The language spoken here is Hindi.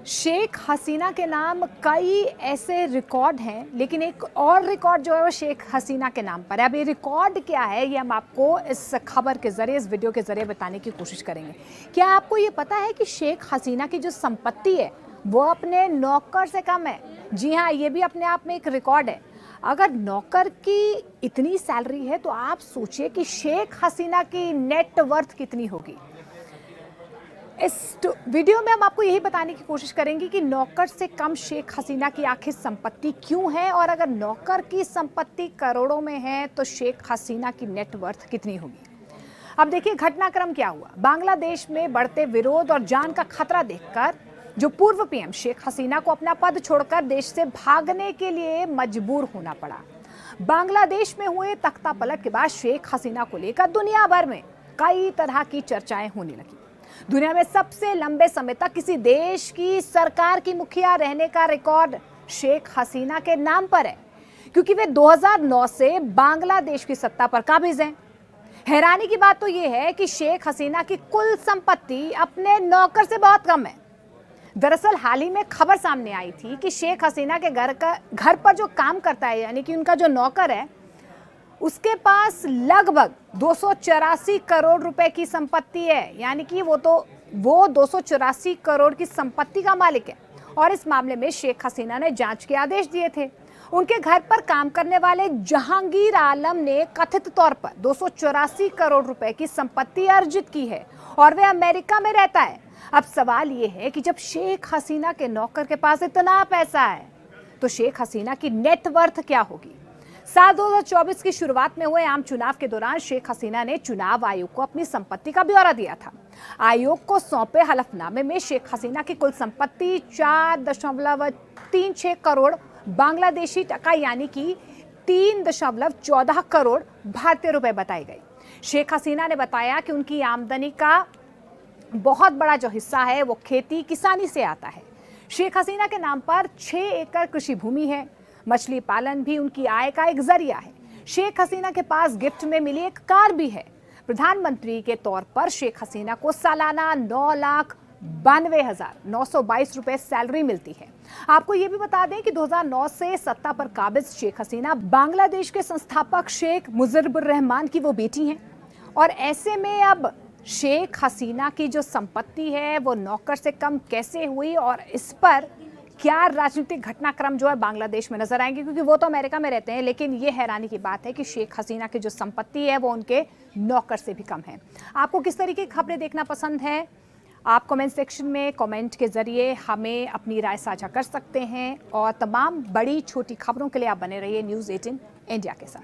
शेख हसीना के नाम कई ऐसे रिकॉर्ड हैं, लेकिन एक और रिकॉर्ड जो है वो शेख हसीना के नाम पर है। अब ये रिकॉर्ड क्या है, ये हम आपको इस खबर के ज़रिए, इस वीडियो के ज़रिए बताने की कोशिश करेंगे। क्या आपको ये पता है कि शेख हसीना की जो संपत्ति है वो अपने नौकर से कम है? जी हाँ, ये भी अपने आप में एक रिकॉर्ड है। अगर नौकर की इतनी सैलरी है तो आप सोचिए कि शेख हसीना की नेट वर्थ कितनी होगी। इस वीडियो में हम आपको यही बताने की कोशिश करेंगे कि नौकर से कम शेख हसीना की आखिर संपत्ति क्यों है, और अगर नौकर की संपत्ति करोड़ों में है तो शेख हसीना की नेट वर्थ कितनी होगी। अब देखिए घटनाक्रम क्या हुआ। बांग्लादेश में बढ़ते विरोध और जान का खतरा देखकर जो पूर्व पीएम शेख हसीना को अपना पद छोड़कर देश से भागने के लिए मजबूर होना पड़ा। बांग्लादेश में हुए तख्ता पलट के बाद शेख हसीना को लेकर दुनिया भर में कई तरह की चर्चाएं होने लगी। दुनिया में सबसे लंबे समय तक किसी देश की सरकार की मुखिया रहने का रिकॉर्ड शेख हसीना के नाम पर है, क्योंकि वे 2009 से बांग्लादेश की सत्ता पर काबिज हैं। हैरानी की बात तो यह है कि शेख हसीना की कुल संपत्ति अपने नौकर से बहुत कम है। दरअसल हाल ही में खबर सामने आई थी कि शेख हसीना के घर पर जो काम करता है, यानी कि उनका जो नौकर है, उसके पास लगभग 284 करोड़ रुपए की संपत्ति है। यानी कि वो 284 करोड़ की संपत्ति का मालिक है। और इस मामले में शेख हसीना ने जांच के आदेश दिए थे। उनके घर पर काम करने वाले जहांगीर आलम ने कथित तौर पर 284 करोड़ रुपए की संपत्ति अर्जित की है और वे अमेरिका में रहता है। अब सवाल ये है कि जब शेख हसीना के नौकर के पास इतना पैसा है तो शेख हसीना की नेट वर्थ क्या होगी। साल 2024 की शुरुआत में हुए आम चुनाव के दौरान शेख हसीना ने चुनाव आयोग को अपनी संपत्ति का ब्यौरा दिया था। आयोग को सौंपे हलफनामे में शेख हसीना की कुल संपत्ति 4.36 करोड़ बांग्लादेशी टका यानी कि 3.14 करोड़ भारतीय रुपए बताई गई। शेख हसीना ने बताया कि उनकी आमदनी का बहुत बड़ा जो हिस्सा है वो खेती किसानी से आता है। शेख हसीना के नाम पर 6 एकड़ कृषि भूमि है। मछली पालन भी उनकी आय का एक जरिया है। शेख हसीना के पास गिफ्ट में मिली एक कार भी है। प्रधानमंत्री के तौर पर शेख हसीना को सालाना 9,92,922 रुपए सैलरी मिलती है। आपको ये भी बता दें कि 2009 से सत्ता पर काबिज शेख हसीना बांग्लादेश के संस्थापक शेख मुजीबुर रहमान की वो बेटी हैं। और ऐसे में अब शेख हसीना की जो संपत्ति है वो नौकर से कम कैसे हुई, और इस पर क्या राजनीतिक घटनाक्रम जो है बांग्लादेश में नजर आएंगे, क्योंकि वो तो अमेरिका में रहते हैं। लेकिन ये हैरानी की बात है कि शेख हसीना की जो संपत्ति है वो उनके नौकर से भी कम है। आपको किस तरीके की खबरें देखना पसंद है, आप कमेंट सेक्शन में कमेंट के जरिए हमें अपनी राय साझा कर सकते हैं। और तमाम बड़ी छोटी खबरों के लिए आप बने रहिए न्यूज़ 18 इंडिया के साथ।